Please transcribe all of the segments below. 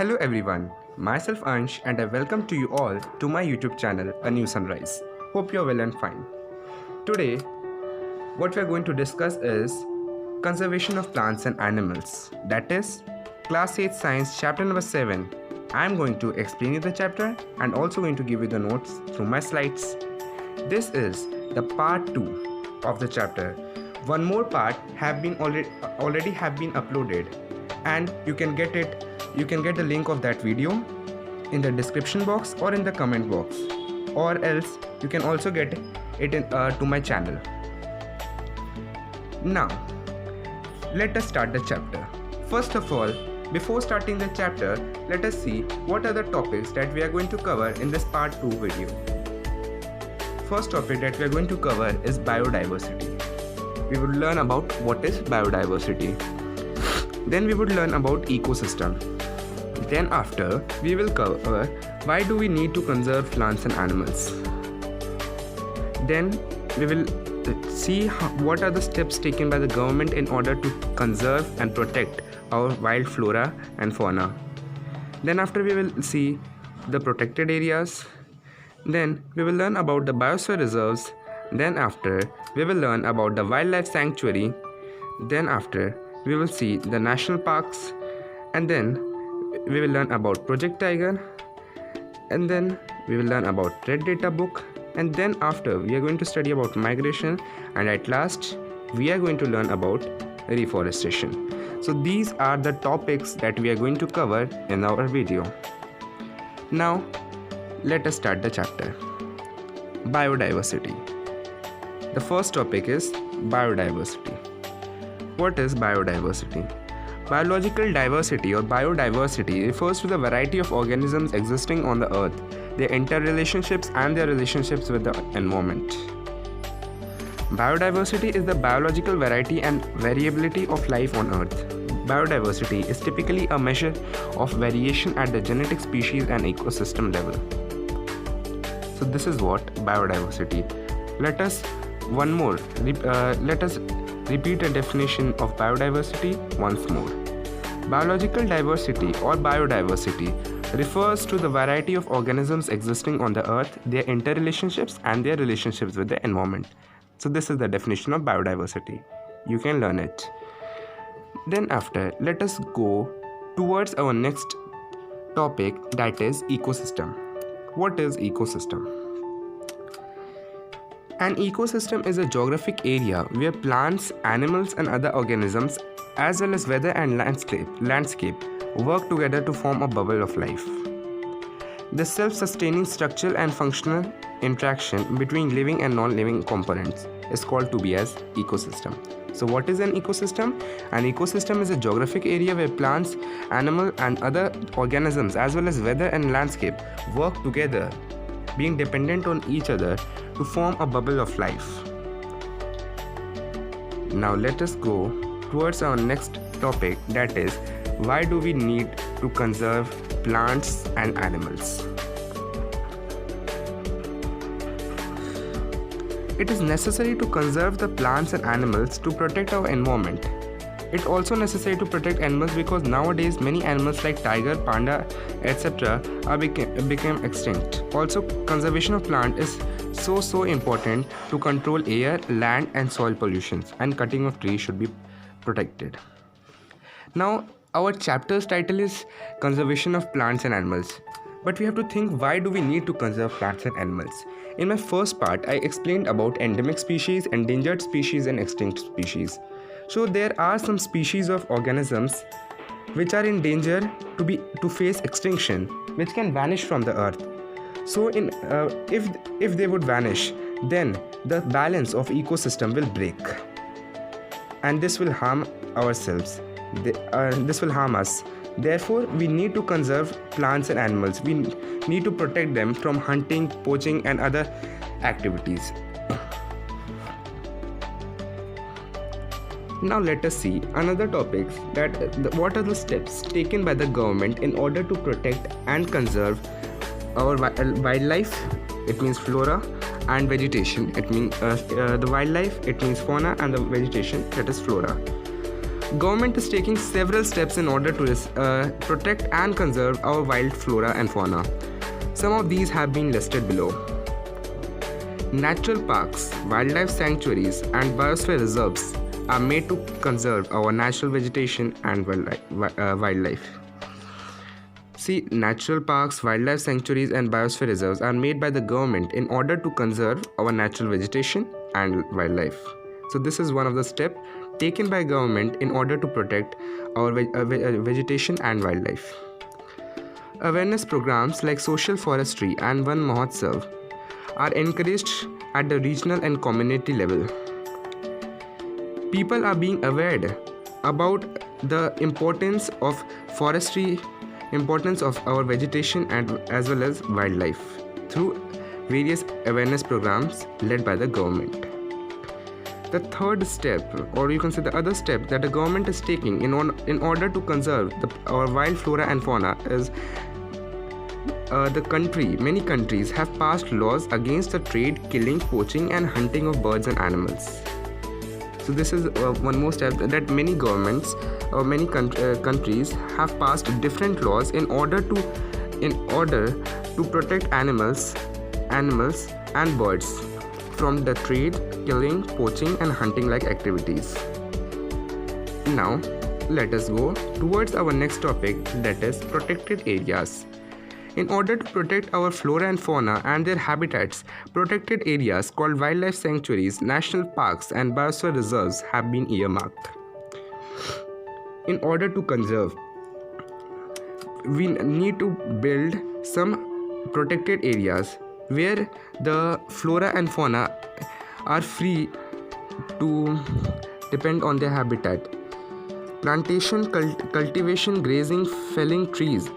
Hello everyone, myself Ansh and I welcome to you all to my YouTube channel A New Sunrise. Hope you're well and fine. Today, what we are going to discuss is conservation of plants and animals. That is, Class 8 Science Chapter number 7. I am going to explain you the chapter and also going to give you the notes through my slides. This is the part 2 of the chapter. One more part already have been uploaded and you can get the link of that video in the description box or in the comment box, or else you can also get it to my channel. Now let us start the chapter. First of all, before starting the chapter, let us see what are the topics that we are going to cover in this part 2 video. First topic that we are going to cover is biodiversity. We would learn about what is biodiversity. Then we would learn about ecosystem. Then after, we will cover why do we need to conserve plants and animals. Then we will see what are the steps taken by the government in order to conserve and protect our wild flora and fauna. Then after, we will see the protected areas. Then we will learn about the biosphere reserves. Then after, we will learn about the wildlife sanctuary. Then after, we will see the national parks, and then we will learn about Project Tiger, and then we will learn about Red Data Book, and then after we are going to study about migration, and at last we are going to learn about reforestation. So these are the topics that we are going to cover in our video. Now let us start the chapter. Biodiversity. The first topic is biodiversity. What is biodiversity? Biological diversity or biodiversity refers to the variety of organisms existing on the earth, their interrelationships and their relationships with the environment. Biodiversity is the biological variety and variability of life on earth. Biodiversity is typically a measure of variation at the genetic, species and ecosystem level. So this is what biodiversity. Let us repeat a definition of biodiversity once more. Biological diversity or biodiversity refers to the variety of organisms existing on the earth, their interrelationships and their relationships with the environment. So this is the definition of biodiversity. You can learn it. Then after, let us go towards our next topic, that is ecosystem. What is ecosystem? An ecosystem is a geographic area where plants, animals and other organisms as well as weather and landscape work together to form a bubble of life. The self-sustaining structural and functional interaction between living and non-living components is called to be as ecosystem. So what is an ecosystem? An ecosystem is a geographic area where plants, animals and other organisms as well as weather and landscape work together, being dependent on each other to form a bubble of life. Now let us go towards our next topic, that is why do we need to conserve plants and animals. It is necessary to conserve the plants and animals to protect our environment. It also necessary to protect animals because nowadays many animals like tiger, panda, etc. are become extinct. Also, conservation of plant is so important to control air, land and soil pollutions, and cutting of trees should be protected. Now our chapter's title is conservation of plants and animals, but we have to think why do we need to conserve plants and animals. In my first part, I explained about endemic species, endangered species and extinct species. So there are some species of organisms which are in danger to face extinction, which can vanish from the earth. So if they would vanish, then the balance of ecosystem will break, and this will harm ourselves. This will harm us. Therefore, we need to conserve plants and animals. We need to protect them from hunting, poaching and other activities. Now let us see another topic, that what are the steps taken by the government in order to protect and conserve our wildlife, it means flora, and vegetation, it means the wildlife, it means fauna, and the vegetation, that is flora. Government is taking several steps in order to protect and conserve our wild flora and fauna. Some of these have been listed below. Natural parks, wildlife sanctuaries, and biosphere reserves are made to conserve our natural vegetation and wildlife. See, natural parks, wildlife sanctuaries, and biosphere reserves are made by the government in order to conserve our natural vegetation and wildlife. So this is one of the steps taken by government in order to protect our vegetation and wildlife. Awareness programs like social forestry and Van Mahotsav are encouraged at the regional and community level. People are being aware about the importance of forestry, importance of our vegetation and as well as wildlife through various awareness programs led by the government. The third step, or you can say the other step that the government is taking in order to conserve our wild flora and fauna is many countries have passed laws against the trade, killing, poaching and hunting of birds and animals. So this is one more step that many governments or many countries have passed different laws in order to protect animals and birds from the trade, killing, poaching and hunting like activities. Now let us go towards our next topic, that is protected areas. In order to protect our flora and fauna and their habitats, protected areas called wildlife sanctuaries, national parks and biosphere reserves have been earmarked. In order to conserve, we need to build some protected areas where the flora and fauna are free to depend on their habitat. Plantation, cultivation, grazing, felling trees,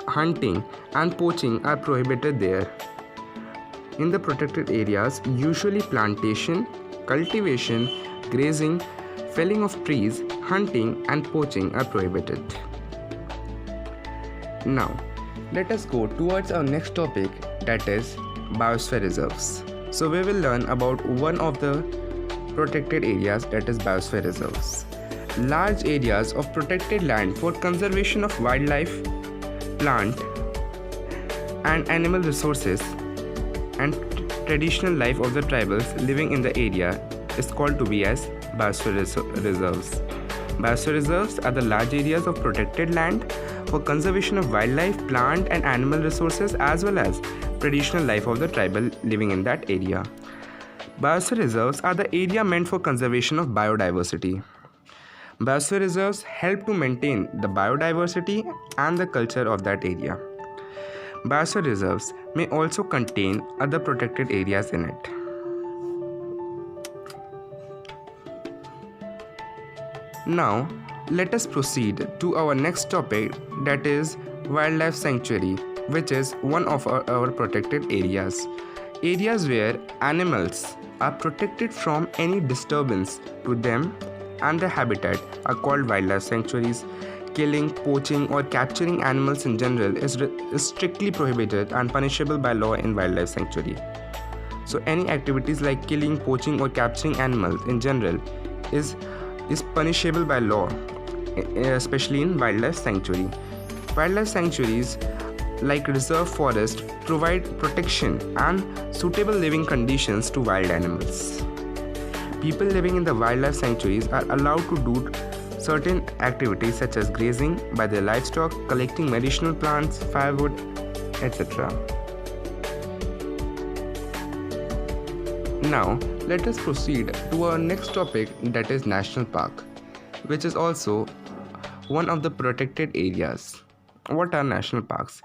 hunting and poaching are prohibited there. In the protected areas, usually plantation, cultivation, grazing, felling of trees, hunting and poaching are prohibited. Now, let us go towards our next topic, that is biosphere reserves. So we will learn about one of the protected areas, that is biosphere reserves. Large areas of protected land for conservation of wildlife, plant and animal resources and traditional life of the tribals living in the area is called to be as biosphere reserves. Biosphere reserves are the large areas of protected land for conservation of wildlife, plant and animal resources as well as traditional life of the tribal living in that area. Biosphere reserves are the area meant for conservation of biodiversity. Biosphere reserves help to maintain the biodiversity and the culture of that area. Biosphere reserves may also contain other protected areas in it. Now, let us proceed to our next topic, that is wildlife sanctuary, which is one of our protected areas. Areas where animals are protected from any disturbance to them and their habitat are called wildlife sanctuaries. Killing, poaching or capturing animals in general is strictly prohibited and punishable by law in wildlife sanctuary. So any activities like killing, poaching or capturing animals in general is punishable by law, especially in wildlife sanctuary. Wildlife sanctuaries like reserve forest provide protection and suitable living conditions to wild animals. People living in the wildlife sanctuaries are allowed to do certain activities such as grazing by their livestock, collecting medicinal plants, firewood, etc. Now, let us proceed to our next topic, that is national park, which is also one of the protected areas. What are national parks?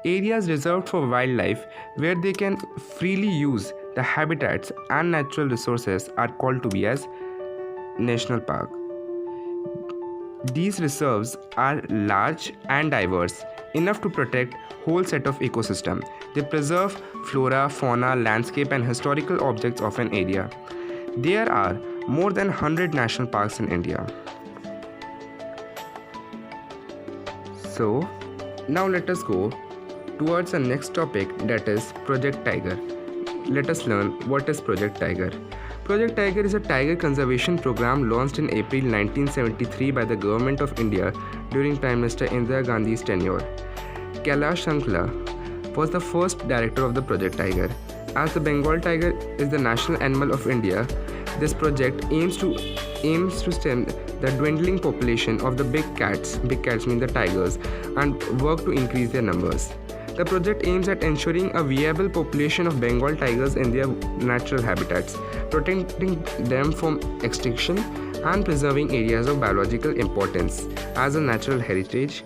Areas reserved for wildlife where they can freely use the habitats and natural resources are called to be as national park. These reserves are large and diverse, enough to protect whole set of ecosystem. They preserve flora, fauna, landscape and historical objects of an area. There are more than 100 national parks in India. So, now let us go towards the next topic, that is Project Tiger. Let us learn what is Project Tiger. Project Tiger is a tiger conservation program launched in April 1973 by the Government of India during Prime Minister Indira Gandhi's tenure. Kailash Sankla was the first director of the Project Tiger. As the Bengal tiger is the national animal of India, this project aims to stem the dwindling population of the big cats mean the tigers, and work to increase their numbers. The project aims at ensuring a viable population of Bengal tigers in their natural habitats, protecting them from extinction and preserving areas of biological importance as a natural heritage,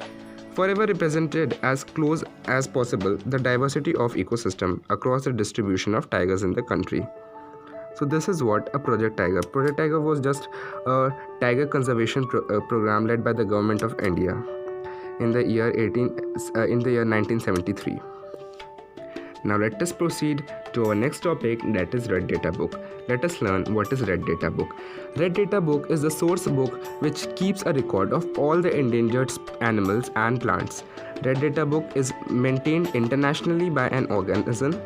forever represented as close as possible the diversity of ecosystem across the distribution of tigers in the country. So this is what a Project Tiger. Project Tiger was just a tiger conservation program led by the Government of India in the year 1973. Now let us proceed to our next topic, that is Red Data Book. Let us learn what is Red Data Book. Red Data Book is the source book which keeps a record of all the endangered animals and plants. Red Data Book is maintained internationally by an organization.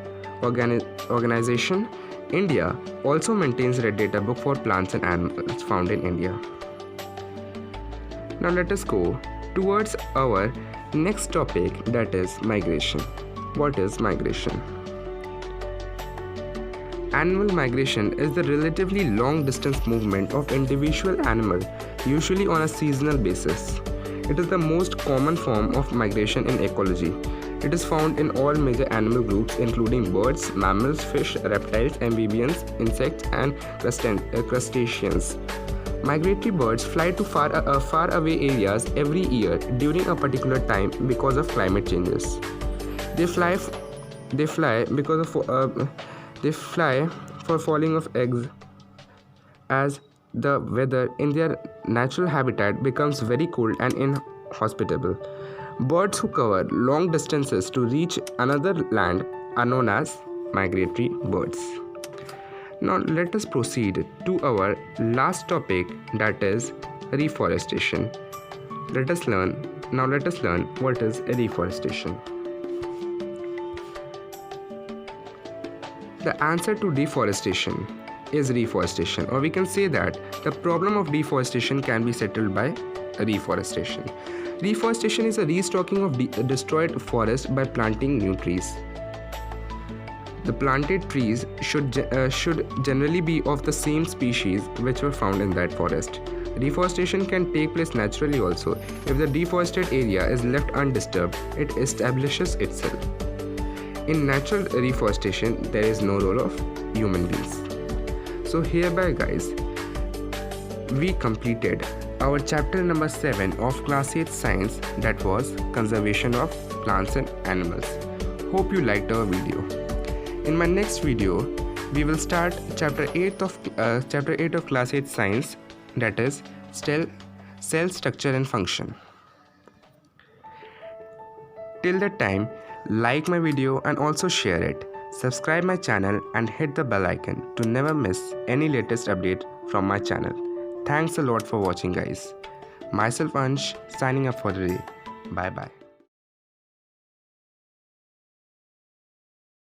India also maintains Red Data Book for plants and animals found in India. Now let us go towards our next topic, that is migration. What is migration? Animal migration is the relatively long distance movement of individual animal, usually on a seasonal basis. It is the most common form of migration in ecology. It is found in all major animal groups including birds, mammals, fish, reptiles, amphibians, insects and crustaceans. Migratory birds fly to far away areas every year during a particular time because of climate changes. They fly for falling of eggs as the weather in their natural habitat becomes very cold and inhospitable. Birds who cover long distances to reach another land are known as migratory birds. Now let us proceed to our last topic, that is reforestation. Let us learn what is reforestation. The answer to deforestation is reforestation, or we can say that the problem of deforestation can be settled by reforestation. Reforestation is a restocking of destroyed forest by planting new trees. The planted trees should generally be of the same species which were found in that forest. Reforestation can take place naturally also. If the deforested area is left undisturbed, it establishes itself. In natural reforestation, there is no role of human beings. So hereby guys, we completed our chapter number 7 of class 8 science, that was conservation of plants and animals. Hope you liked our video. In my next video, we will start chapter 8 of class 8 science, that is cell structure and function. Till that time, like my video and also share it. Subscribe my channel and hit the bell icon to never miss any latest update from my channel. Thanks a lot for watching guys. Myself Ansh, signing up for the day. Bye bye.